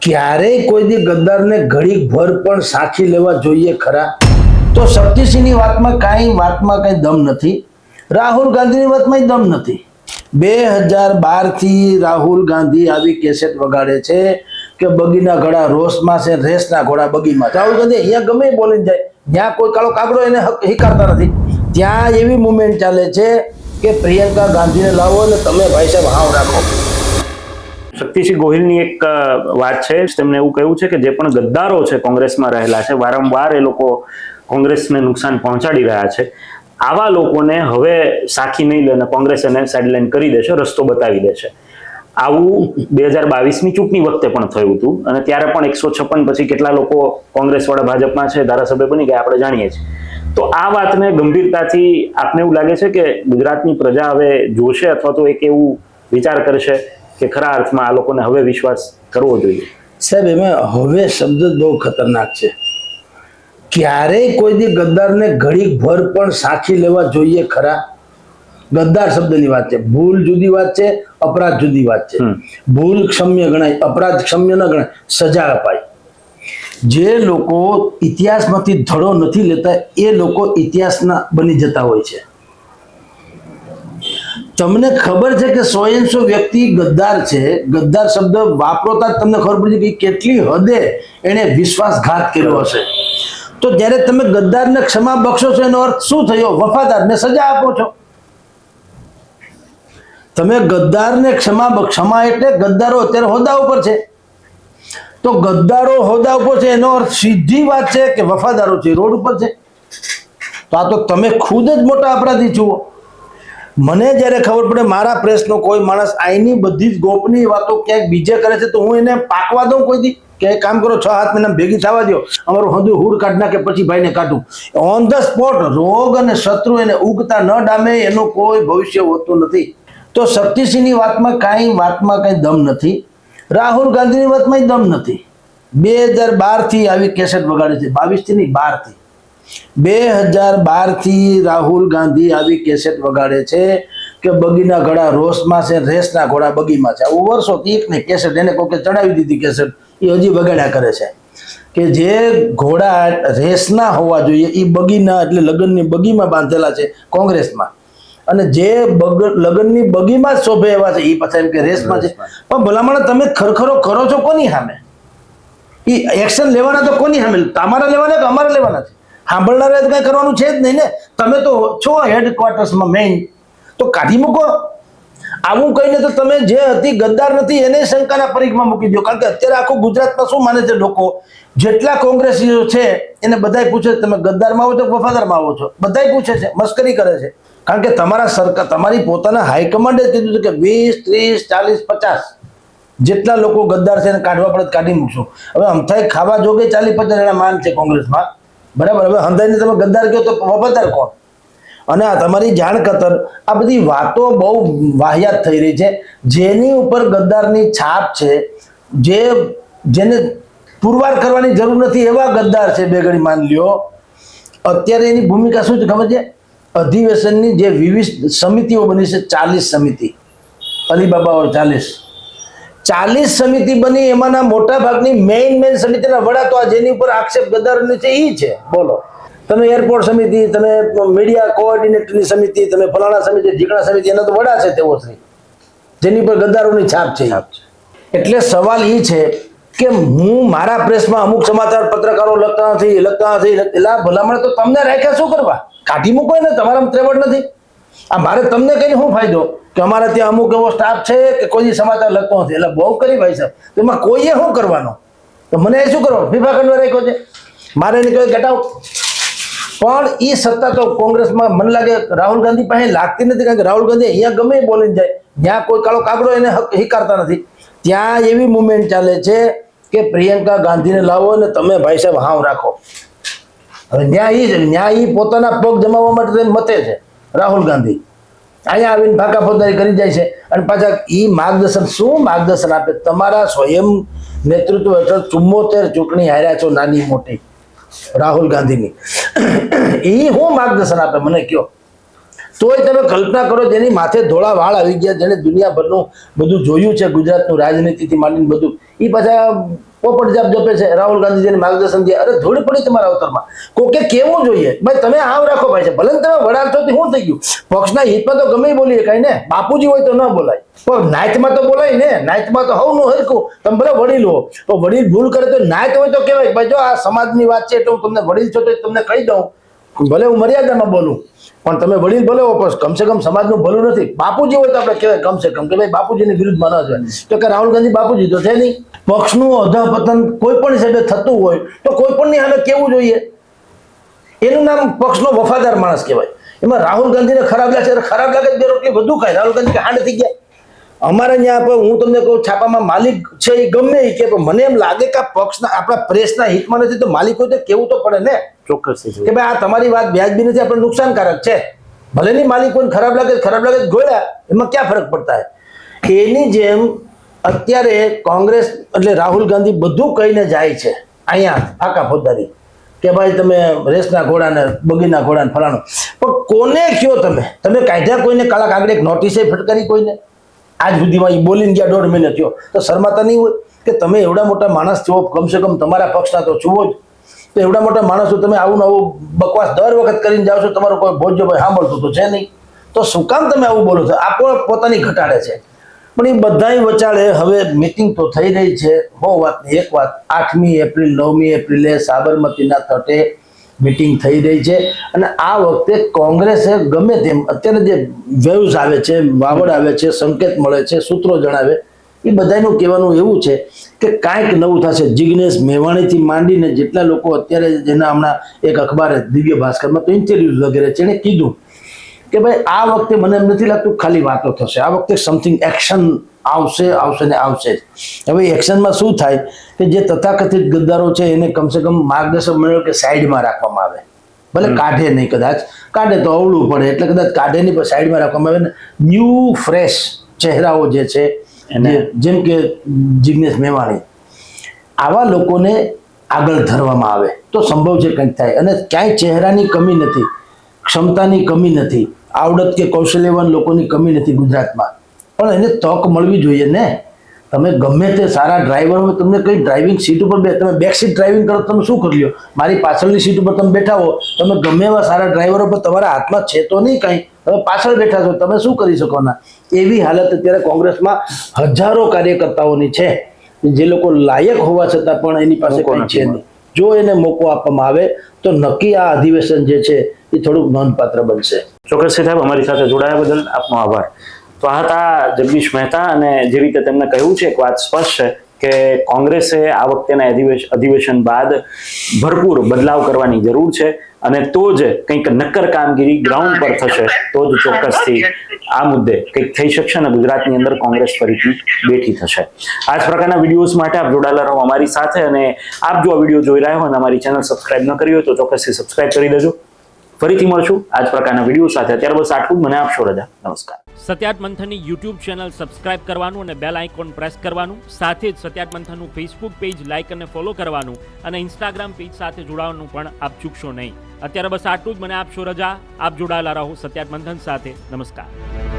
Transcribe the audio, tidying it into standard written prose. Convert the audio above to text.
ક્યારેય કોઈ દી ગદ્દારને ઘડીક ભર પણ સાખી લેવા જોઈએ ખરા? તો શક્તિસિંહની વાતમાં કાંઈ દમ નથી, રાહુલ ગાંધીની વાતમાં દમ નથી। 2012 થી રાહુલ ગાંધી આવી કેસેટ વગાડે છે કે બગીના ઘોડા રોષમાં છે, રેસના ઘોડા બગીમાં। રાહુલ ગાંધી અહીંયા ગમે બોલીને જાય, જ્યાં કોઈ કાળો કાગડો એને હિકારતા નથી, ત્યાં એવી મુવમેન્ટ ચાલે છે કે પ્રિયંકા ગાંધીને લાવો અને તમે ભાઈ સાહેબ હાવ રાખો। શક્તિસિંહ ગોહિલની એક વાત છે, તેમણે એવું કહ્યું છે કે જે પણ ગદ્દારો છે કોંગ્રેસમાં રહેલા છે, વારંવાર એ લોકો કોંગ્રેસને નુકસાન પહોંચાડી રહ્યા છે, આવા લોકોને હવે સાખી નહીં લે, કોંગ્રેસ એને સાઇડલાઇન કરી દેશે, રસ્તો બતાવી દેશે। આવું 2022ની ચૂંટણી વખતે પણ થયું હતું અને ત્યારે પણ 156 પછી કેટલા લોકો કોંગ્રેસ વાળા ભાજપમાં છે, ધારાસભ્ય બની ગયા, આપણે જાણીએ છીએ। તો આ વાતને ગંભીરતાથી આપને એવું લાગે છે કે ગુજરાતની પ્રજા હવે જોશે અથવા તો એક એવું વિચાર કરશે કે ખરા અર્થમાં આ લોકોને હવે વિશ્વાસ કરવો જોઈએ? સાહેબ, એમાં હવે શબ્દ બહુ ખતરનાક છે। ક્યારેય કોઈ દી ગદ્દારને ઘડીક ભર પણ સાખી લેવા જોઈએ ખરા? ગદ્દાર શબ્દની વાત છે, ભૂલ જુદી વાત છે, અપરાધ જુદી વાત છે। ભૂલ ક્ષમ્ય ગણાય, અપરાધ ક્ષમ્ય ન ગણાય, સજા અપાય। જે લોકો ઇતિહાસમાંથી ધડો નથી લેતા એ લોકો ઇતિહાસના બની જતા હોય છે। તમને ખબર છે કે 100 વ્યક્તિ ગદ્દાર છે, ગદ્દાર શબ્દ વાપરતા જ તમને ખબર પડી કે કેટલી હદે એને વિશ્વાસઘાત કર્યો હશે। તો જ્યારે તમે ગદ્દારને ક્ષમા બક્ષો છો એનો અર્થ શું થયો? વફાદારને સજા આપો છો। તમે ગદ્દારને ક્ષમા એટલે ગદ્દારો અત્યારે હોદ્દા ઉપર છે, તો ગદ્દારો હોદ્દા ઉપર છે એનો અર્થ સીધી વાત છે કે વફાદારો છે રોડ ઉપર છે। તો આ તો તમે ખુદ જ મોટા અપરાધી છો। મને જ્યારે ખબર પડે મારા પ્રેસનો કોઈ માણસ આઈની બધી જ ગોપનીય વાતો ક્યાંક બીજે કરે છે તો હું એને પાકવા દઉં કોઈ દી કે એક કામ કરો 6-7 મહિના ભેગી થવા દો, અમારું હંધું હૂડ કાઢ નાખે પછી ભાઈને કાઢું। ઓન ધ સ્પોટ રોગ અને શત્રુ એને ઉગતા ન ડામે એનું કોઈ ભવિષ્ય હોતું નથી। તો શક્તિસિંહની વાતમાં કાંઈ દમ નથી, રાહુલ ગાંધીની વાતમાં દમ નથી। 2012 થી આવી કેસેટ વગાડે છે, 22 થી નહીં 12 થી 2012 થી રાહુલ ગાંધી આવી કેસેટ વગાડે છે કે બગીના ઘોડા રોષમાં છે, રેસના ઘોડા બગીમાં છે। આવું વર્ષોથી એક ને કેસેટ એને કોકે ચડાવી દીધી કેસેટ, એ હજી વગાડ્યા કરે છે કે જે ઘોડા રેસના હોવા જોઈએ એ બગીના એટલે લગ્નની બગીમાં બાંધેલા છે કોંગ્રેસમાં, અને જે લગ્નની બગીમાં જ શોભે એવા છે એ પાછા એમ કે રેસમાં છે। પણ ભલામણ તમે ખરખરો કરો છો કોની સામે? એ એક્શન લેવાના તો કોની સામે? તમારા લેવાના કે અમારા લેવાના છે? સાંભળનારે કઈ કરવાનું છે જ નહીં ને। તમે તો છો હેડક્વાર્ટર્સમાં મેઇન, તો કાઢી મૂકો। આવું કહીને તો તમે જે હતી ગદ્દાર નથી એને શંકાના પરીખમાં મૂકી દો। કારણ કે અત્યારે આખું ગુજરાતમાં શું માને છે લોકો, જેટલા કોંગ્રેસીઓ છે એને બધાય પૂછે તમે ગદ્દારમાં આવો છો વફાદારમાં આવો છો, બધાય પૂછે છે, મસ્કરી કરે છે। કારણ કે તમારા સરકાર, તમારી પોતાના હાઈકમાન્ડે કીધું છે કે 20, 30, 40, 50 જેટલા લોકો ગદ્દાર છે એને કાઢવા પડે કાઢી મૂકશું। હવે અમથાઈ ખાવા જોગે 40-50 જણા માન છે કોંગ્રેસમાં, બરાબર। હવે હંધાઈને તમે ગદ્દાર કહો તો વફાદાર કોણ? અને આ તમારી જાણ કતર આ બધી વાતો બહુ વાહિયાત થઈ રહી છે। જેની ઉપર ગદ્દારની છાપ છે, જેને પુરવાર કરવાની જરૂર નથી એવા ગદ્દાર છે, બે ઘડી માન લ્યો। અત્યારે એની ભૂમિકા શું છે ખબર છે? અધિવેશનની જે વિવિધ સમિતિઓ બની છે, 40 સમિતિ, અલીબાબા ઓર 40 સમિતિ બની, એમાંના મોટા ભાગની મેઇન સમિતિના વડા તો આ જેની ઉપર આક્ષેપ ગદ્દારોની છે એ છે। બોલો, તમે એરપોર્ટ સમિતિ, તમે મીડિયા કોઓર્ડિનેટરની સમિતિ, તમે ફલાણા સમિતિ, ઢીકણા સમિતિ, એના તો વડા છે તેઓ શ્રી, જેની ઉપર ગદ્દારોની છાપ છે। એટલે સવાલ એ છે કે હું મારા પ્રેસમાં અમુક સમાચાર પત્રકારો લખતા નથી એટલે ભલામણ તો તમને રાખ્યા શું કરવા? કાઢી મૂકો ને, તમારા ત્રેવડ નથી। આ મારે તમને કહીને શું ફાયદો કે અમારે ત્યાં અમુક એવો સ્ટાફ છે કે કોઈ સમાચાર લખતો નથી, એટલે બહુ કરી ભાઈ સાહેબ, તો એમાં કોઈએ શું કરવાનો? તો મને શું કરવાનું? ફીફા ખંડવા રાખ્યો છે, મારે એને કહ્યું ગેટ આઉટ। પણ એ સત્તા તો કોંગ્રેસમાં મને લાગે રાહુલ ગાંધી પાસે લાગતી નથી, કારણ કે રાહુલ ગાંધી અહીંયા ગમે બોલીને જાય, જ્યાં કોઈ કાળો કાગડો એને હિકારતા નથી, ત્યાં એવી મુવમેન્ટ ચાલે છે કે પ્રિયંકા ગાંધીને લાવો અને તમે ભાઈ સાહેબ હાવ રાખો। હવે ન્યાય પોતાના પગ જમાવવા માટે મતે છે રાહુલ ગાંધી, અહીંયા આવીને ભાકા ફોજદારી કરી જાય છે અને પાછા એ માર્ગદર્શન શું માર્ગદર્શન આપે? તમારા સ્વયં નેતૃત્વ હેઠળ 74 ચૂંટણી હાર્યા છો નાની મોટી રાહુલ ગાંધીની, એ શું માર્ગદર્શન આપે મને કયો? તોય તમે કલ્પના કરો જેની માથે ધોળા વાળ આવી ગયા, જેને દુનિયાભરનું બધું જોયું છે, ગુજરાતનું રાજનીતિથી માંડીને બધું, એ પાછા પોપટ જાપ જપે છે, રાહુલ ગાંધીજીને માર્ગદર્શન દે. અરે ધૂળ પડી તમારા અવતરમાં. કોકે કેવું જોઈએ ભાઈ, તમે આવ રાખો ભાઈ છે, ભલે ને તમે વડાલ છો શું થઈ ગયું, પક્ષના હિતમાં તો ગમે બોલીએ કઈ ને, બાપુજી હોય તો ન બોલાય, પણ નાયતમાં તો બોલાય ને. નાયતમાં તો હવનું હરખું, તમે ભલે વડીલ હો તો વડીલ ભૂલ કરે તો નાયત હોય તો કહેવાય ભાઈ જો આ સમાજની વાત છે એટલે હું તમને વડીલ છો તો તમને કહી દઉં, ભલે હું મર્યાદામાં બોલું, પણ તમે વડીલ બોલે પણ કમસે કમ સમાજનું ભલું નથી. બાપુજી હોય તો આપણે કહેવાય કમસે કમ કે ભાઈ બાપુજીની વિરુદ્ધમાં ન જાય. તો કે રાહુલ ગાંધી બાપુજી તો છે નહીં. પક્ષનું અધઃપતન કોઈ પણ હિસાબે થતું હોય તો કોઈ પણની સામે કેવું જોઈએ, એનું નામ પક્ષનો વફાદાર માણસ કહેવાય. એમાં રાહુલ ગાંધીને ખરાબ લાગે, ખરાબ લાગે બે રોટલી વધુ ખાય. રાહુલ ગાંધી હાંડ થઈ ગયા. અમારે ત્યાં હું તમને કહું, છાપામાં માલિક છે એ ગમે એ કે મને એમ લાગે કે આ પક્ષના આપણા પ્રેસના હિતમાં નથી તો માલિક હોય તો કેવું તો પડે ને. ચોક્કસ કે ભાઈ આ તમારી વાત વ્યાજબી નથી, આપણે નુકસાનકારક છે. ભલે ની માલિક કોઈને ખરાબ લાગે ગોળ્યા, એમાં ક્યાં ફરક પડતા હોય. એની જેમ અત્યારે કોંગ્રેસ એટલે રાહુલ ગાંધી બધું કહીને જાય છે અહીંયા ફાકા ફોજદારી કે ભાઈ તમે રેસના ઘોડાને બગીના ઘોડાને ફલાણું, પણ કોને કયો તમે કાઢ્યા કોઈને કાળા કાગડે નોટિસે ફટકારી કોઈને? આજ સુધીમાં એ બોલીને ગયા 1.5 મહિને થયો તો શરમાતા નહીં હોય કે તમે એવડા મોટા માણસ છો, કમસે કમ તમારા પક્ષના તો છુઓ જ. તો એવડા મોટા માણસો તમે આવું બકવાસ દર વખત કરીને જાઓ છો, તમારો કોઈ ભોજ્ય ભાઈ સાંભળતું તો છે નહીં, તો શું કામ તમે આવું બોલો છો? આપો પોતાની ઘટાડે છે. પણ એ બધાય વચાળે હવે મિટિંગ તો થઈ રહી છે. બહુ વાતની એક વાત, 8મી એપ્રિલ 9મી એપ્રિલે સાબરમતીના તટે મિટિંગ થઈ રહી છે. અને આ વખતે કોંગ્રેસે ગમે તેમ અત્યારે જે વેવ્સ આવે છે, વાવડ આવે છે, સંકેત મળે છે, સૂત્રો જણાવે, એ બધાનું કહેવાનું એવું છે કે કાંઈક નવું થશે. જિગ્નેશ મેવાણીથી માંડીને જેટલા લોકો અત્યારે જેના હમણાં એક અખબારે દિવ્ય ભાસ્કરમાં તો ઇન્ટરવ્યૂ વગેરે છે, એને કીધું કે ભાઈ આ વખતે મને એમ નથી લાગતું ખાલી વાતો થશે, આ વખતે સમથિંગ એક્શન આવશે ને આવશે જ. હવે એક્શનમાં શું થાય કે જે તથાકથિત ગદ્દારો છે એને કમસે કમ માર્ગદર્શન મળ્યો કે સાઈડમાં રાખવામાં આવે. ભલે કાઢે નહીં, કદાચ કાઢે તો અવળું પડે એટલે કદાચ કાઢે નહીં પણ સાઈડમાં રાખવામાં આવે ને ન્યૂ ફ્રેશ ચહેરાઓ જે છે જેમ કે જિગ્નેશ મેવાણી, આવા લોકોને આગળ ધરવામાં આવે તો સંભવ છે કંઈક થાય. અને ક્યાંય ચહેરાની કમી નથી, ક્ષમતાની કમી નથી, આવડત કે કૌશલ્યવાન લોકોની કમી નથી ગુજરાતમાં, પણ એને તક મળવી જોઈએ ને. તમે ગમે તે સારા ડ્રાઈવર હોય, તમને કઈ ડ્રાઇવિંગ સીટ ઉપર તમે બેક સીટ ડ્રાઇવિંગ કરો, તમે શું કરી લ્યો? મારી પાછળની સીટ ઉપર તમે બેઠા હો, તમે ગમે એવા સારા ડ્રાઈવરો પર તમારા હાથમાં છે તો નહીં કંઈ, તમે પાછળ બેઠા છો, તમે શું કરી શકો ના? એવી હાલત અત્યારે કોંગ્રેસમાં હજારો કાર્યકર્તાઓની છે જે લોકો લાયક હોવા છતાં પણ એની પાસે કંઈ છે નહીં. જો એને મોકો આપવામાં આવે તો નક્કી આ અધિવેશન જે છે એ થોડુંક નોંધપાત્ર બનશે. ચોક્કસ સાહેબ, અમારી સાથે જોડાયા બદલ આપનો આભાર. તો આ હતા જગદીશ મહેતા, અને જે રીતે તેમણે કહ્યું છે એક વાત સ્પષ્ટ છે કે કોંગ્રેસે આ વખતેના અધિવેશન બાદ ભરપૂર બદલાવ કરવાની જરૂર છે, અને તો જ કંઈક નક્કર કામગીરી ગ્રાઉન્ડ પર થશે તો જ ચોક્કસથી આ મુદ્દે કંઈક થઈ શકશે અને ગુજરાતની અંદર કોંગ્રેસ ફરીથી બેઠી થશે. આ જ પ્રકારના વિડીયોઝ માટે આપ જોડાયેલા રહો અમારી સાથે, અને આપ જો આ વિડીયો જોઈ રહ્યા હો અને અમારી ચેનલ સબસ્ક્રાઇબ ન કરી હોય તો ચોક્કસથી સબસ્ક્રાઇબ કરી દેજો. ફરીથી મળશું આ જ પ્રકારના વિડીયો સાથે. અત્યારે બસ આટલું જ. મને આપશો રજા. નમસ્કાર. સત્યાત મંથનની યુટ્યુબ ચેનલ સબસ્ક્રાઇબ કરવાનું અને બેલ આઇકોન પ્રેસ કરવાનું, સાથે જ સત્યાત મંથનનું ફેસબુક પેજ લાઇક અને ફોલો કરવાનું અને ઇન્સ્ટાગ્રામ પેજ સાથે જોડાવાનું પણ આપ ચૂકશો નહીં. અત્યારે બસ આટલું જ. મને આપશો રજા. આપ જોડાયેલા રહો સત્યાત મંથન સાથે. નમસ્કાર.